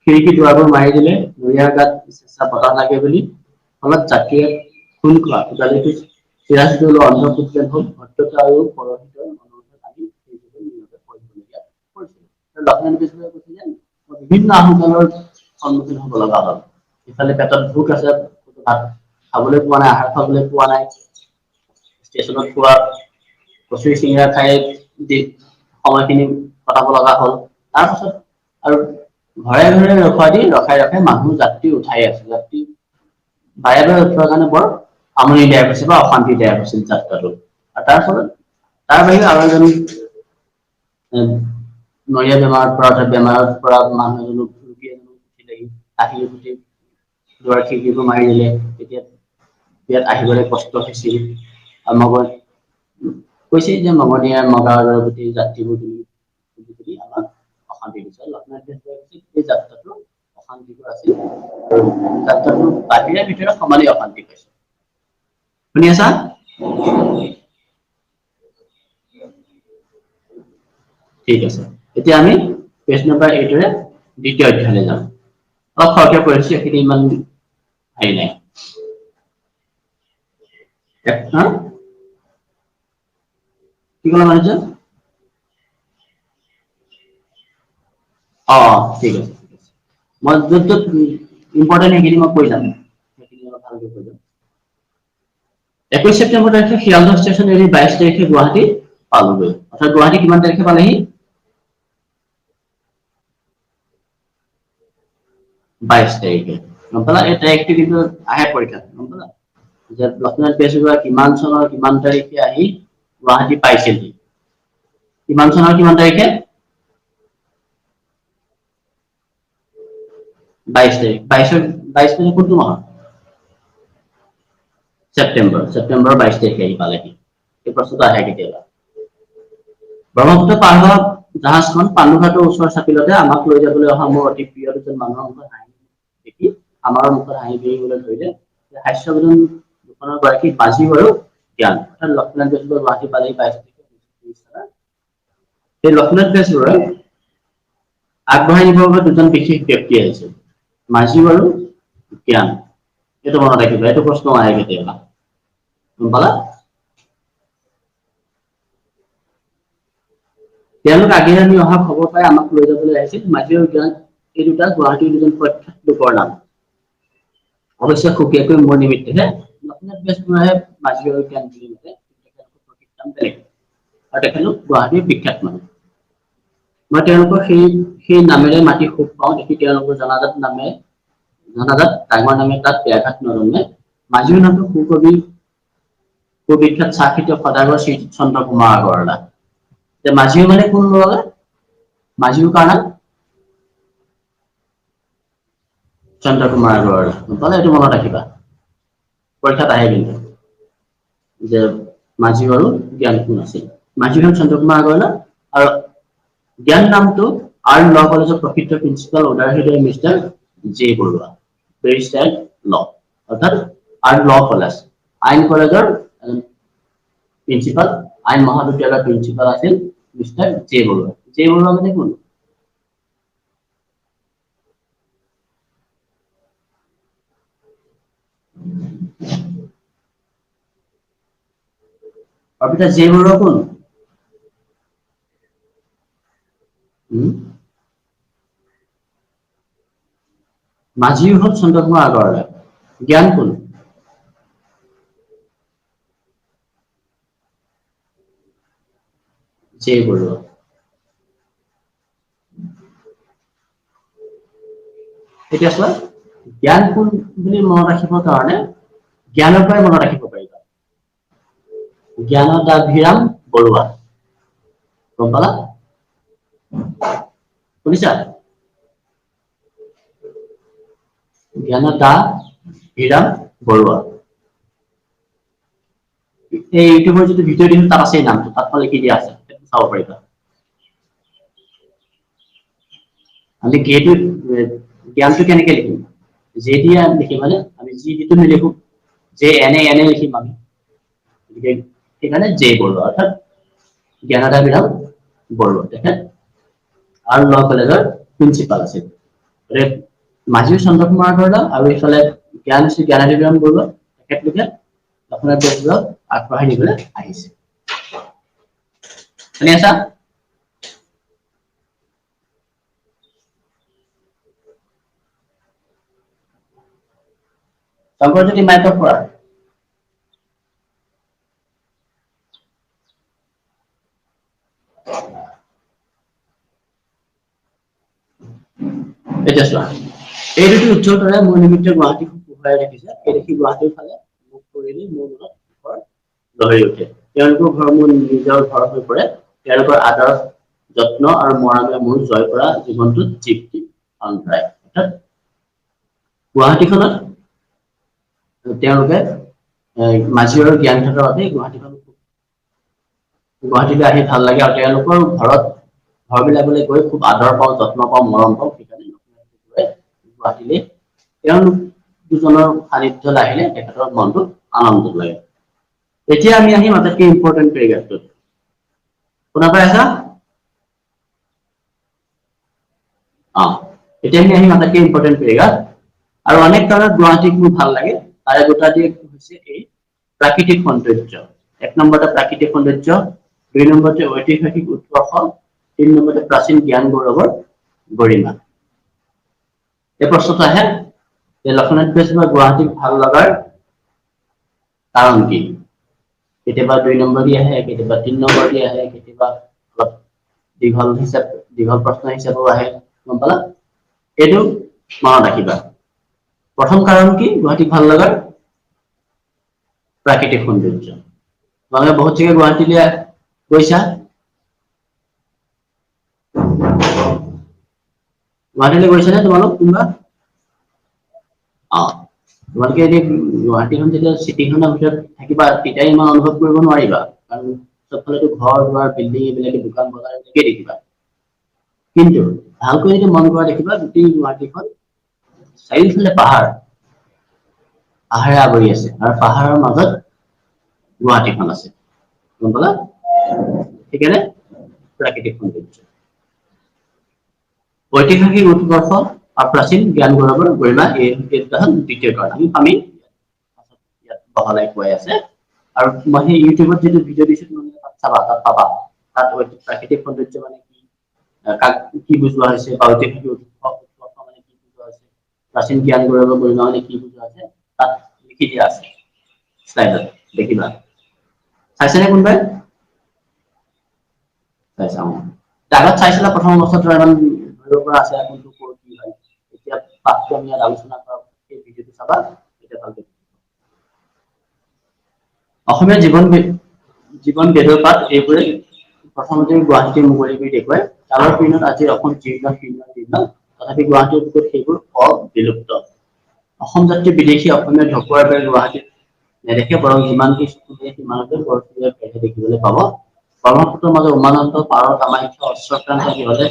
খিৰিকী দুৱাৰবোৰ মাৰি দিলে। নৰিয়াৰ গাত চেঁচা বতাহ লাগে বুলি। ফলত যাত্ৰীয়ে খুল খোৱা কোটালীটোত চিৰাজদৌলৰ অন্ধপুষ্টেল হ'ল ভদ্ৰতা আৰু লক্ষ্মণ বেজবৰুৱাই কৈছে যে বিভিন্ন আহ্বানৰ সন্মুখীন হ'ব লগা হ'ল। ইফালে পেটত ভোক আছে, ভাত খাবলৈ পোৱা নাই, আহাৰ খাবলৈ পোৱা নাই। ষ্টেচনত পোৱা কচৰি চিঙৰা খাই দি সময়খিনি কটাব লগা হ'ল। তাৰপাছত আৰু ঘৰে ঘৰে ৰখাই ৰখাই মানুহ যাত্ৰী উঠাই আছে। যাত্ৰী বাৰে বাৰে উঠোৱাৰ কাৰণে বৰ আমনিদায়ক হৈছে বা অশান্তিদায়ক হৈছিল যাত্ৰাটো। আৰু তাৰ ফলত তাৰ বাহিৰে আৰু এজন নৰিয়া বেমাৰত পৰা অৰ্থাৎ বেমাৰত পৰা মানুহ এজনো ৰোগী এজনো উঠিলেহি। আহি উঠি দুৱাৰ খিৰিকীবোৰ মাৰি দিলে। তেতিয়া ইয়াত আহিবলৈ কষ্ট হৈছিল। কৈছে যে মগনীয়া মগাৰ গোটেই যাত্ৰীবোৰ আমাক অশান্তি দিছে। লক্ষ্মীনাথ বেজবৰুৱাই কৈছে এই যাত্ৰাটো অশান্তিকৰ আছিল আৰু যাত্ৰাটো বাহিৰে ভিতৰে সমানেই অশান্তি পাইছে। শুনি আছা? ঠিক আছে, এতিয়া আমি পেজ নম্বৰ 8 ৰে দ্বিতীয় অধ্যায়লৈ যাম। অলপ খৰকে পঢ়িছো, এইখিনি ইমান হেৰি নাই। কি ক'লা মানে? ঠিক আছে, মই য'ত ইম্পৰ্টেণ্ট সেইখিনি মই কৈ যাম, সেইখিনি অলপ ভালকে কৈ যাম। 21 ছেপ্টেম্বৰ তাৰিখে শিয়ালদহ ষ্টেচন এৰি 22 তাৰিখে গুৱাহাটী পালোগৈ। অৰ্থাৎ গুৱাহাটী কিমান তাৰিখে পালেহি? 22 তাৰিখে। গম পালা? এই তাৰিখটো কিন্তু আহে পৰীক্ষাত, গম পালা? যে লক্ষ্মীনাথ বেজবৰুৱা কিমান চনৰ কিমান তাৰিখে আহি গুৱাহাটী পাইছেহি? কিমান চনৰ কিমান তাৰিখে? 22 তাৰিখ। 22 তাৰিখ কোনটো মাহৰ? ছেপ্টেম্বৰৰ 22 তাৰিখে আহি পালেহি। এই প্ৰশ্নটো আহে কেতিয়াবা। ব্ৰহ্মপুত্ৰ পাৰ হোৱা জাহাজখন পাণ্ডুঘাটৰ ওচৰ চাপিলতে আমাক লৈ যাবলৈ অহা মোৰ অতি প্ৰিয় দুজন মানুহৰ মুখত হাঁহি দেখি আমাৰ মুখত হাঁহি বিৰিঙিবলৈ ধৰিলে। হাস্যৱদন দুখনৰ গৰাকী বাজি আৰু জ্ঞান। অৰ্থাৎ লক্ষ্মীনাথ বেজবৰুৱা গুৱাহাটী পালেহি 22 তাৰিখে। সেই লক্ষ্মীনাথ বেজবৰুৱাই আগবঢ়াই নিবৰ বাবে দুজন বিশেষ ব্যক্তি আহিছিল, মাঝি আৰু জ্ঞান। এইটো মনত ৰাখিবা, এইটো প্ৰশ্ন আহে কেতিয়াবা। গম পালা? তেওঁলোক আগেয়ে অহা খবৰ পাই আমাক লৈ যাবলৈ আহিছিল। মাঝি আৰু জ্ঞান এই দুটা গুৱাহাটীৰ দুজন প্ৰখ্যাত লোকৰ নাম। অৱশ্যে সুকীয়াকৈ মোৰ নিমিত্তেহে লক্ষ্মীনাথ বেজবৰুৱাই মাঝি আৰু জ্ঞান বুলি মাতে। আৰু তেখেতলোক গুৱাহাটীৰ বিখ্যাত মানুহ। মই তেওঁলোকৰ সেই নামেৰে মাতি সুখ পাওঁ দেখি তেওঁলোকৰ জনাজাত ডাঙৰ নামে তাত ব্যাঘাত নজন্মে। মাঝিৰ নামটো সুবিখ্যাত চাহ খেতিয়ক সদাগৰ শ্ৰী চন্দ্ৰ কুমাৰ আগৰৱালা। মাঝিও মানে কোন লগালে? মাঝিও কাৰ নাম? চন্দ্ৰ কুমাৰ আগৰৱালা। গম এইটো মনত ৰাখিবা, পৰীক্ষাত আহে কিন্তু। যে মাঝি আৰু জ্ঞান কোন আছিল? মাঝি হ'ল চন্দ্ৰ কুমাৰ আগৰৱালা আৰু জ্ঞান নামটো আৰ্ট ল কলেজৰ প্ৰকৃত principal order mister J Barua. Barrister law, অৰ্থাৎ আৰ্ট ল কলেজ, আইন কলেজৰ প্ৰিন্সিপাল, আইন মহাবিদ্যালয়ৰ প্ৰিন্সিপাল আছিল mister J Barua. J Barua মানে কোন? অৰ্পিতা, জে বৰুৱা কোন? মাঝি হ'ল চন্দ্ৰ কুমাৰ আগৰৱালা। জ্ঞান কোন? জে বৰুৱা। এতিয়া চোৱা, জ্ঞান কোন বুলি মনত ৰাখিবৰ কাৰণে জ্ঞানৰ পৰাই মনত ৰাখিব পাৰিবা। জ্ঞানদাভিৰাম বৰুৱা। গম পালা? শুনিছা? জ্ঞানদাভিৰাম বৰুৱা। এই ইউটিউবৰ যিটো ভিডিঅ' দিম তাত আছে নামটো, তাত লিখি দিয়া আছে, চাব পাৰিবা। আমি জ্ঞানটো কেনেকে লিখিম? জে দিয়ে লিখিম হয়নে? আমি যিটো নিলিখো, জে এনে লিখিম আমি। সেইকাৰণে জে বৰুৱা, অৰ্থাৎ জ্ঞানদাভিৰাম বৰুৱা। তেখেত আৰ্ট ল কলেজৰ প্ৰিন্সিপাল আছিল। মাঝিও চন্দ্ৰ কুমাৰ আগৰৱালা আৰু এইফালে জ্ঞানাধিৰাম বৰুৱা, তেখেতলোকে লক্ষ্মীনাথ বেজবৰুৱাক আগবঢ়াই নিবলৈ আহিছে। শুনি আছা? শংকৰজ্যোতি মাইকক কৰা। এতিয়া চোৱা, এই দুটি উজ্জ্বলতাৰে মোৰ নিমিত্তে গুৱাহাটী পোহৰাই ৰাখিছে। এই দেখি গুৱাহাটীৰ ফালে মুখ কৰিলে মোৰ মনত সুখৰ লহৰি উঠে। তেওঁলোকৰ ঘৰ মোৰ নিজৰ ঘৰ হৈ পৰে। তেওঁলোকৰ আদৰ যত্ন আৰু মৰমে মোৰ জয় কৰা জীৱনটোত তৃপ্তি সন্ধায়। অৰ্থাৎ গুৱাহাটীখনত তেওঁলোকে মাঝি আৰু জ্ঞান থকাৰ বাবে গুৱাহাটীলৈ আহি ভাল লাগে, আৰু তেওঁলোকৰ ঘৰ বিলাকলৈ গৈ খুব আদৰ পাওঁ, যত্ন পাওঁ, মৰম পাওঁ। সেইকাৰণে গুৱাহাটীলৈ তেওঁলোক দুজনৰ সান্নিধ্যত আহিলে তেখেতৰ মনটো আনন্দ লাগে। এতিয়া আমি আহিম আটাইতকৈ ইম্পৰ্টেণ্ট পেৰেগ্ৰাফটোত শুনা পাই আছা এতিয়া আমি আহিম আটাইতকৈ ইম্পৰ্টেণ্ট পেৰেগ্ৰাফ আৰু অনেক কাৰণত গুৱাহাটীক মোৰ ভাল লাগে তাৰে দুটা দিশ হৈছে এই প্ৰাকৃতিক সৌন্দৰ্য এক নম্বৰতে প্ৰাকৃতিক সৌন্দৰ্য দুই নম্বৰতে ঐতিহাসিক উৎকৰ্ষ তিন নম্বৰতে প্ৰাচীন জ্ঞান গৌৰৱৰ গৰিমা এই প্ৰশ্নটো আহে যে লক্ষ্মীনাথ বেজবৰুৱা গুৱাহাটীক ভাল লগাৰ কাৰণ কি কেতিয়াবা 2 নম্বৰ দি আহে কেতিয়াবা 3 নম্বৰ দি আহে কেতিয়াবা অলপ দীঘল প্ৰশ্ন হিচাপেও আহে গম পালা এইটো মনত ৰাখিবা প্ৰথম কাৰণ কি গুৱাহাটীক ভাল লগাৰ প্ৰাকৃতিক সৌন্দৰ্য তোমালোকে বহুত জেগা গুৱাহাটীলৈ গৈছা গুৱাহাটীলৈ গৈছা নে তোমালোক কোনোবা তোমালোকে যদি গুৱাহাটীখন যেতিয়া চিটিখনৰ ভিতৰত থাকিবা তেতিয়া ইমান অনুভৱ কৰিব নোৱাৰিবা কাৰণ চবফালেতো ঘৰ দুৱাৰ বিল্ডিং এইবিলাকে দোকান বজাৰ এইবিলাকে দেখিবা কিন্তু ভালকৈ যদি মন কৰা দেখিবা গোটেই গুৱাহাটীখন চাৰিওফালে পাহাৰে আৱৰি আছে আৰু পাহাৰৰ মাজত গুৱাহাটীখন আছে গম পালা সেইকাৰণে প্ৰাকৃতিক সৌন্দৰ্য ঐতিহাসিক উৎকৰ্ষ আৰু প্ৰাচীন জ্ঞান গৌৰৱৰ গৰিমা এই দ্বিতীয় কাৰণ আমি ইয়াত বহলাই কৈ আছে আৰু মই সেই ইউটিউবত যিটো ভিডিঅ' দিছো তোমালোকে তাত চাবা তাত পাবা তাত প্ৰাকৃতিক সৌন্দৰ্য মানে কি কাক কি বুজোৱা হৈছে বা ঐতিহাসিক উৎকৰ্ষ মানে কি বুজোৱা হৈছে প্ৰাচীন জ্ঞান গৌৰৱৰ গৰিমা মানে কি বুজোৱা হৈছে তাত লিখি দিয়া আছে স্লাইডত দেখিবা চাইছেনে কোনোবাই চাইছা আগত চাইছিলা প্ৰথম অৱস্থাত ইমান ধৰিব পৰা আছে কোনটো ক'ৰ কি হয় এতিয়া পাঠটো আমি ইয়াত আলোচনা কৰা সেই ভিডিঅ'টো চাবা এতিয়া ভালকৈ অসমীয়া জীৱন বেদপাত এইবোৰে প্ৰথমতে গুৱাহাটী মুকলি কৰি দেখুৱাই কালৰ পিছত আজি অসম জীৰ্ণ তথাপি গুৱাহাটীৰ বুকুত সেইবোৰ বিলুপ্ত অসম যাত্ৰী বিদেশী অসমীয়া ঢকুৱাৰ বাবে গুৱাহাটীত নেদেখে বৰং যিমানটি চকু দিয়ে সিমানতে দেখিবলৈ পাব ব্ৰহ্মপুত্ৰৰ মাজত উমানন্দ পাৰৰ কামাখ্যা অশ্বক্ৰান্ত হলে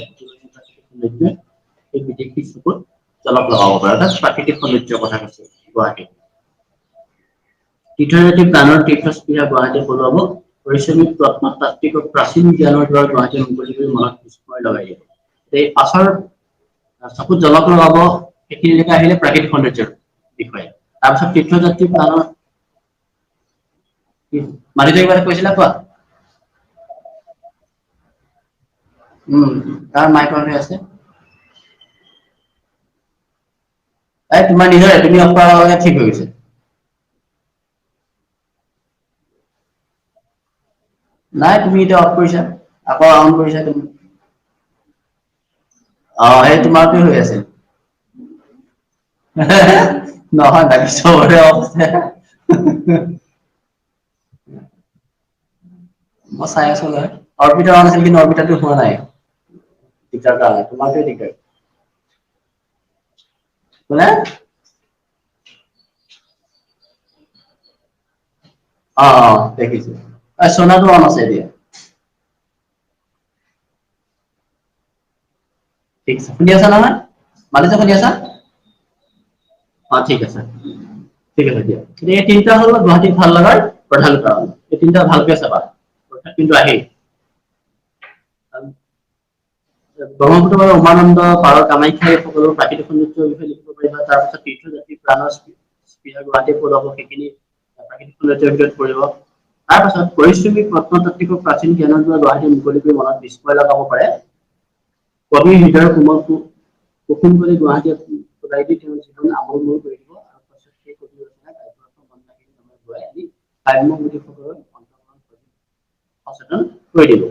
এই বিদেশী চকুত জলক লগাব পাৰে অৰ্থাৎ প্ৰাকৃতিক সৌন্দৰ্যৰ কথা কৈছে গুৱাহাটী তীৰ্থজাতি প্ৰাণৰ তীৰ্থস্পৃহা গুৱাহাটী পলুৱাব পৰিশ্ৰমিক প্ৰত্নতাত্ত্বিক প্ৰাচীন জ্ঞানৰ দ্বাৰা গুৱাহাটী মুকলি কৰি মনত বিস্ময় লগাই দিব এই পাছৰ চকুত জলক লগাব সেইখিনিলৈকে আহিলে প্ৰাকৃতিক সৌন্দৰ্যৰ বিষয়ে তাৰপিছত তীৰ্থযাত্ৰী প্ৰাণৰ মাৰিতে কিবা কৈছিলা কোৱা কাৰ মাইকৰ হৈ আছে তোমাৰ নিজৰে তুমি অফ কৰাৰ লগে ঠিক হৈ গৈছে নাই তুমি এতিয়া অফ কৰিছা আকৌ অন কৰিছা তুমি সেই তোমাৰটোৱে হৈ আছে নহয় বাকী চবৰে অফ আছে মই চাই আছো নহয় অৰ্পিতাৰ অন আছিল কিন্তু অৰ্পিতাৰটো হোৱা নাই দিগদাৰ কাৰণে তোমাৰটোৱে দিগদাৰ কোনে দেখিছো সোনাটো অন আছে এতিয়া ঠিক আছে শুনি আছা নহয় মালিচা শুনি আছা ঠিক আছে ঠিক আছে দিয়া এই তিনিটা হল গুৱাহাটীত ভাল লগাৰ প্ৰধান কাৰণ এই তিনিটা ভালকে চাবা কিন্তু আহেই ব্ৰহ্মপুত্ৰ আৰু উমানন্দ পাৰৰ কামাখ্যা এই সকলো প্ৰাকৃতিক সৌন্দৰ্যৰ বিষয়ে লিখিব পাৰিবা তাৰপিছত তীৰ্থযাত্ৰী প্ৰাণৰ স্পৃহা গুৱাহাটী পলুৱাব সেইখিনি প্ৰাকৃতিক সৌন্দৰ্যৰ ভিতৰত পৰিব তাৰপাছত পৰিশ্ৰমিক প্ৰত্নতাত্ত্বিক প্ৰাচীন জ্ঞানৰ দ্বাৰা গুৱাহাটী মুকলি কৰি মনত বিস্ময় লগাব পাৰে কবিৰ হৃদয়ৰ কোমল কুসুম কৰি গুৱাহাটীয়ে সদায় দি তেওঁৰ জীৱন আমোলমোল কৰি দিব আৰু পাছত সেই কবি ৰচনা ঘূৰাই আনি কাব্যমোদীসকলৰ অন্তৰখন সচেতন কৰি দিব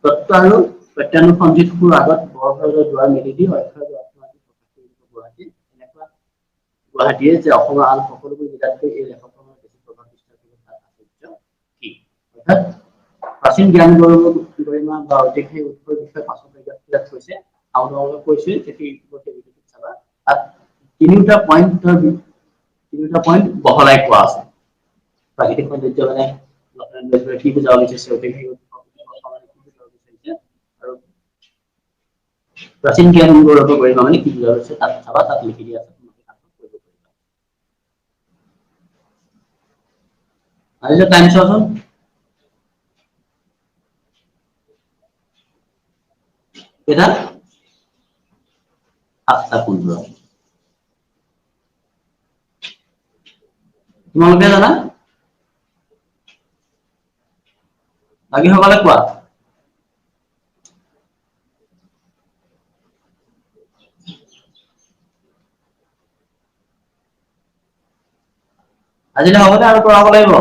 তত্ত্ব আৰু প্ৰত্যানুসন্ধিতবোৰ আগত বৰভাৰতৰ দুৱাৰ মেলি দি অক্ষয় গুৱাহাটী এনেকুৱা গুৱাহাটীয়ে যে অসমৰ আন সকলোবোৰ জিলাতকৈ এই লেখকখনৰ বেছি প্ৰভাৱ বিস্তাৰ কৰিব তাৰ আশ্চৰ্য কি অৰ্থাৎ প্ৰাচীন জ্ঞান গৰিমা বা ঐতিহাসিক উৎসৰ বিষয়ে পাছত ইয়াত কৈছে আৰু কৈছো যদি ইউটিউবত চাবা তাত তিনিটা পইণ্ট বহলাই কোৱা আছে প্ৰাকৃতিক সৌন্দৰ্য মানে কি বুজাব বিচাৰিছে ঐতিহাসিক আৰু প্ৰাচীন জ্ঞান গৌৰৱৰ গৰিমা মানে কি বুজা হৈছে তাত চাবা তাত লিখি দিয়া আছে আজিলে টাইম চোৱাচোন কেইটা 7:15 তোমালোকে জানা বাকী সকলে কোৱা আজিলে হ'বনে আৰু কৰাব লাগিব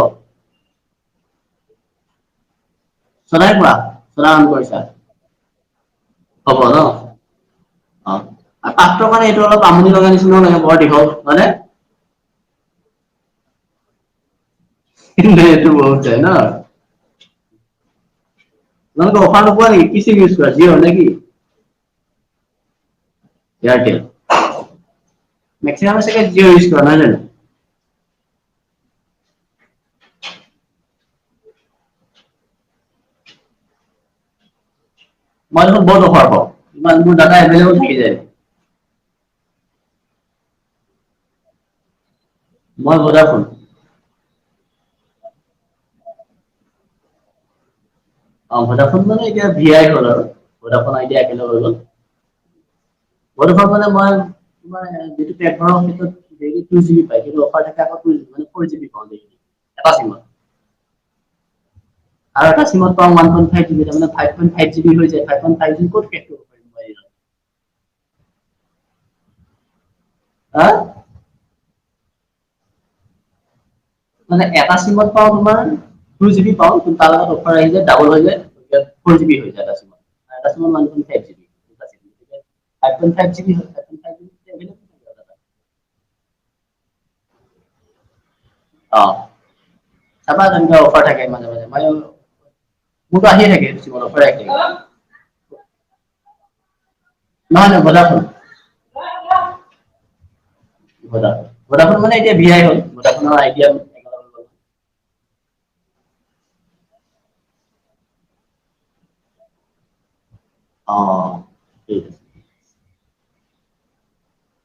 সদায় কোৱা সদায় অন কৰিছা হ'ব ন অ পাঠটো মানে এইটো অলপ আমনি লগা নিচিনাও লাগে বৰ দীঘল হয়নে এইটো বহুত যায় ন তোমালোকে অফাৰ নোপোৱা নেকি কি চিম ইউজ কৰা জিঅ' নে কি এয়াৰটেল মেক্সিমাম চাগে জিঅ' ইউজ কৰা নহয় জানো মই দেখোন বহুত অফাৰ পাওঁ ইমান মোৰ ডাটা এভেইলেবল থাকি যায় মই ভোডাফোন অ ভোডাফোন মানে এতিয়া ভি আই হ'ল আৰু ভোডাফোন আইডিয়া একেলগে হৈ গ'ল ভোডাফোন মানে মই তোমাৰ যিটো পেক ভৰাও সেইটোত ডেইলি 2 GB পায় কিন্তু অফাৰ থাকে আকৌ 2 GB মানে 4 GB পাওঁ ডেইলি এটা চিমত আৰু এটা চিমত পাওঁ 1.5 GB তাৰমানে 5.5 GB হৈ যায় 5.5 ক'ত শেষ কৰিব পাৰিম মই এদিনত হা মানে এটা চিমত পাওঁ তোমাৰ 2 GB পাওঁ কিন্তু তাৰ লগত অফাৰ আহি যায় ডাবল হৈ যায় 4 GB হৈ যায় এটা চিমত এটা চিমত 1.5 GB 5.5 GB হয় 5.5 GB অ চাবা তেনেকুৱা অফাৰ থাকে মাজে মাজে মই মোৰতো আহিয়ে থাকে চিমত অফাৰ আহি থাকে নহয় নহয় ভোডাফোন ভোডাফোন মানে এতিয়া ভি আই হ'ল ভোডাফোনৰ আইডিয়া অ ঠিক আছে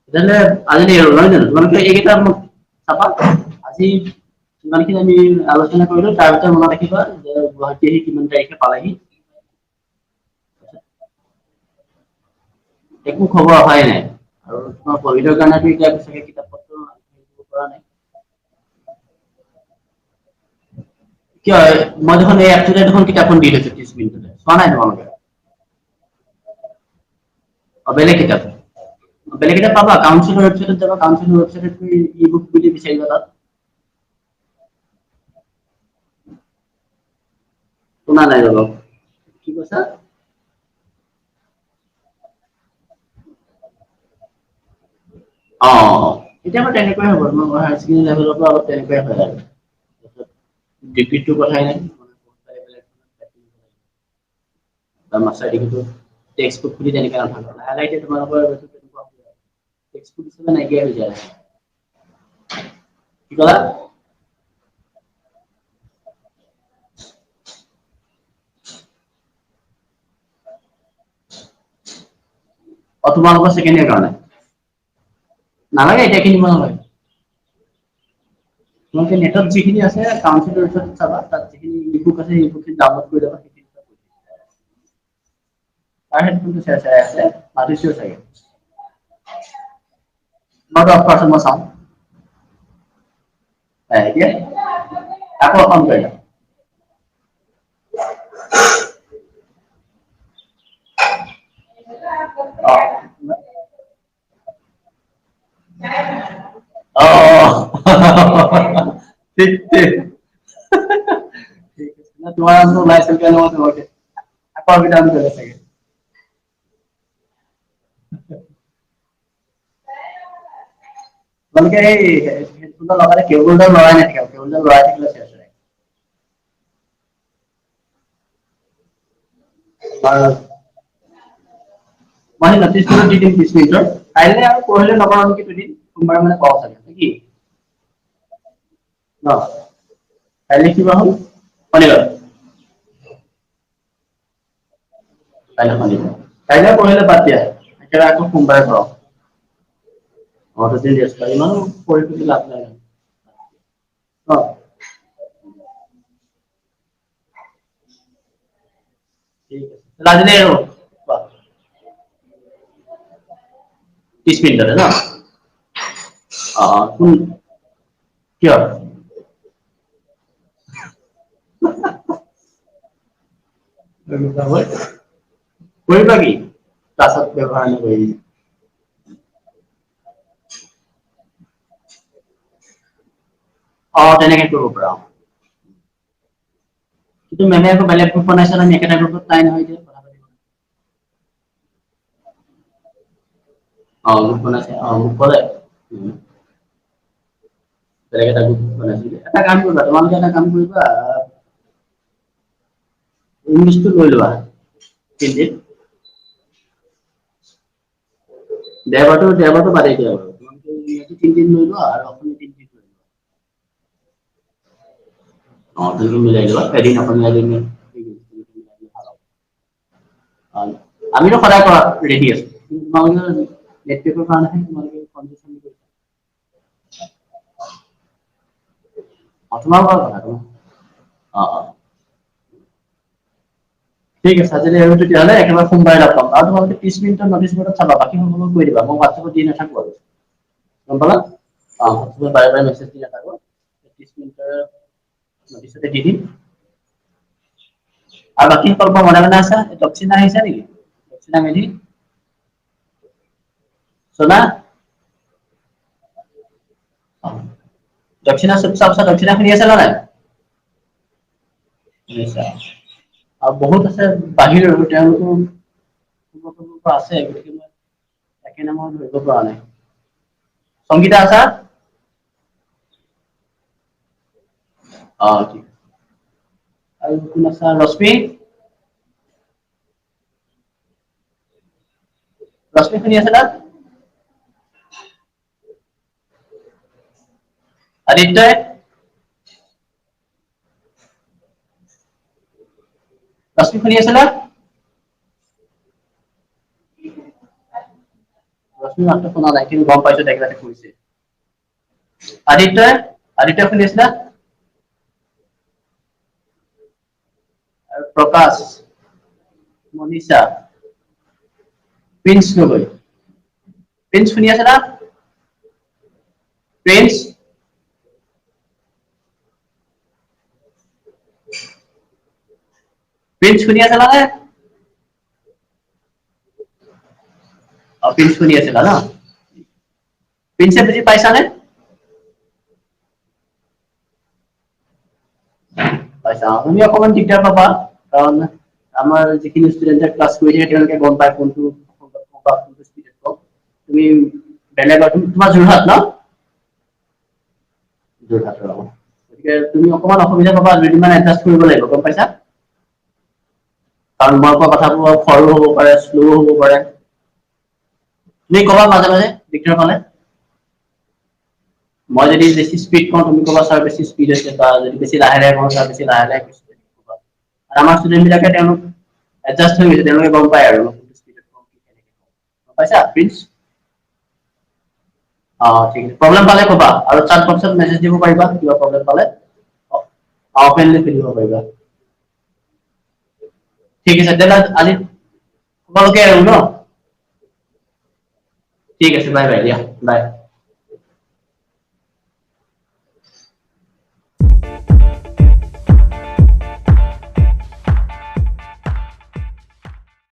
তেতিয়াহ'লে আজি নহয় জানো তোমালোকে এইকেইটা চাবা আজি যিমানখিনি আমি আলোচনা কৰিলো তাৰ ভিতৰত মনত ৰাখিবা যে গুৱাহাটী আহি কিমান তাৰিখে পালাহি একো খবৰ অহাই নাই আৰু তোমাৰ কভিডৰ কাৰণেতো এতিয়া চাগে কিতাপ পত্ৰ কৰা নাই কিয় মই দেখোন এই এপটোতে দেখোন কিতাপখন দি থৈছো 30 মিনিটতে চোৱা নাই তোমালোকে বেলেগ কিতাপ বেলেগ কিতাপ পাবা কাউন্সিলৰ ৱেবছাইটত যাবা কাউন্সিলৰ ৱেবছাইটত ই বুক বুলি বিচাৰিবা তাত শুনা নাই ৰ'ব কি কৈছা অ এতিয়া মই তেনেকুৱাই হ'ব তোমাৰ হায়াৰ ছেকেণ্ডেৰী লেভেলৰ পৰা অলপ তেনেকুৱাই হয় আৰু ডিগ্ৰীটো কথাই নাই বা মাষ্টাৰ ডিগ্ৰীটো টেক্সট বুক তেনেকে নাথাকে লাহে লাহে তোমালোকৰ টেক্সট বুক হিচাপে নাইকিয়া হৈ যায় কি ক'লা অ তোমালোকৰ ছেকেণ্ড ইয়েৰ কাৰণে নালাগে এতিয়া কিনিব নালাগে তোমালোকে নেটত যিখিনি আছে কাউন্সিলৰ ৱেবছাইটত চাবা তাত যিখিনি ই বুক আছে ই বুকখিনি ডাউনলোড কৰি ল'বা তাৰ হেডফোনটো চেৰ চেৰাই আছে মাতিছেও চাগে মই অফ কৰাচোন মই চাওঁ এতিয়া আকৌ অন কৰিলা অ অ ঠিক ঠিক তোমাৰ নামটো ওলাইছিল কাৰণে মই তোমাকে আকৌ আমি ডাউন কৰিলে চাগে তোমালোকে এই হেডফোনডাল লগালে কেবুলডাল লৰাই নাথাকিবা কেবুলডাল লৰাই থাকিলে চেৰ চেৰাই বাৰু মই নটিচটো দি দিম 30 মিনিটৰ কাইলৈ আৰু পৰহিলে নকৰা নেকি দুদিন সোমবাৰ মানে পাওঁ চাগে নেকি ন কাইলৈ কি বাৰ হ'ল শনিবাৰ কাইলৈ শনিবাৰ কাইলৈ পৰহিলে বাদ দিয়া একেবাৰে আকৌ সোমবাৰে কৰাও অ দুদিন ৰেষ্ট লোৱা ইমানো পঢ়ি লাভ নাই ন ঠিক আছে আজিলে আৰু 30 মিনিটতে ন কোন কিয় কৰিবা কি ক্লাছত ব্যৱহাৰ নকৰি তেনেকে কৰিব পাৰা কিন্তু মেমে আকৌ বেলেগ গ্ৰুপ বনাইছে নহয় একেটা গ্ৰুপত নাই নহয় এতিয়া কথা পাতিব গ্ৰুপ বনাইছে মোক ক'লে বেলেগ এটা গ্ৰুপ বনাইছে এটা কাম কৰিবা তোমালোকে এটা কাম কৰিবা ইংলিছটো লৈ লোৱা হিন্দীত দেওবাৰটো বাদেই দিয়া বাৰু তোমালোকে ইংৰাজী 3 দিন লৈ লোৱা আৰু অসমীয়া 3 দিন লৈ লোৱা দুদিন মিলাই লোৱা এদিন অসমীয়া এদিন ইংৰাজী ভাল হ'ব আমিতো সদায় কৰা ৰেডি আছো তোমালোকে নেট পেকৰ কাৰণেহে তোমালোকে কনফিউজন কৰিছা তোমালোকৰ কথা ঠিক আছে আজিলৈ আৰু তেতিয়াহ'লে একেবাৰে সোমবাৰে লগ পাম আৰু তোমালোকে 30 মিনিটৰ নটিচ বৰ্ডত চাবা বাকী সকলোক কৈ দিবা মই হোৱাটছএপত দি নাথাকো আৰু গম পালা বাৰে বাৰে মেছেজ দি নাথাকো 30 মিনিটৰ নটিচতে দি দিম আৰু বাকী সকলোবোৰ মনে আছা টক্সিনা আহিছা নেকি টক্সিনা মেধি চনা দক্ষিণা চুপ চাপ দক্ষিণা শুনি আছে নে নাই আৰু বহুত আছে বাহিৰৰ তেওঁলোকৰ আছে গতিকে মই একে নামৰ ধৰিব পৰা নাই সংগীতা আছা ঠিক আছে আৰু কোন আছা ৰশ্মি ৰশ্মি শুনি আছে না আদিত্যই ৰশ্মি শুনি আছে না ৰশ্মি মাতটো শুনা নাই কিন্তু গম পাইছো তাই কিবা এটা কৰিছে আদিত্যই শুনি আছে না আৰু প্ৰকাশ মনিষা প্ৰিন্স গগৈ প্ৰিন্স শুনি আছে না প্ৰিন্স প্ৰিন্স শুনি আছে না প্ৰিন্স শুনি আছিলা ন প্ৰিন্সে বুজি পাইছানে পাইছা তুমি অকমান দিগদাৰ পাবা কাৰণ আমাৰ যিখিনি ষ্টুডেণ্টে ক্লাছ কৰি থাকে তেওঁলোকে গম পায় কোনটো তুমি বেলেগৰ তোমাৰ যোৰহাট ন যোৰহাটৰ গতিকে তুমি অকমান অসুবিধা পাবা দুদিনমান এডজাষ্ট কৰিব লাগিব গম পাইছা কাৰণ মই কোৱা কথাবোৰ সৰু হ'ব পাৰে শ্ল' হ'ব পাৰে তুমি ক'বা মাজে মাজে দিগদাৰ পালে মই যদি বেছি স্পীড কওঁ তুমি ক'বা ছাৰ বেছি স্পীড আছে বা যদি বেছি লাহে লাহে কওঁ ছাৰ বেছি লাহে লাহে কৈছে আমাৰ ষ্টুডেণ্ট বিলাকে তেওঁলোক এডজাষ্ট হৈ গৈছে তেওঁলোকে গম পায় আৰু গম পাইছা প্ৰিন্স ঠিক আছে প্ৰব্লেম পালে ক'বা আৰু চাট বক্সত মেছেজ দিব পাৰিবা কিবা প্ৰব্লেম পালে অপেনলি সুধিব পাৰিবা ঠিক আছে তেতিয়াহ'লে আজি তোমালোকে আৰু ন ঠিক আছে বাই বাই দিয়া বাই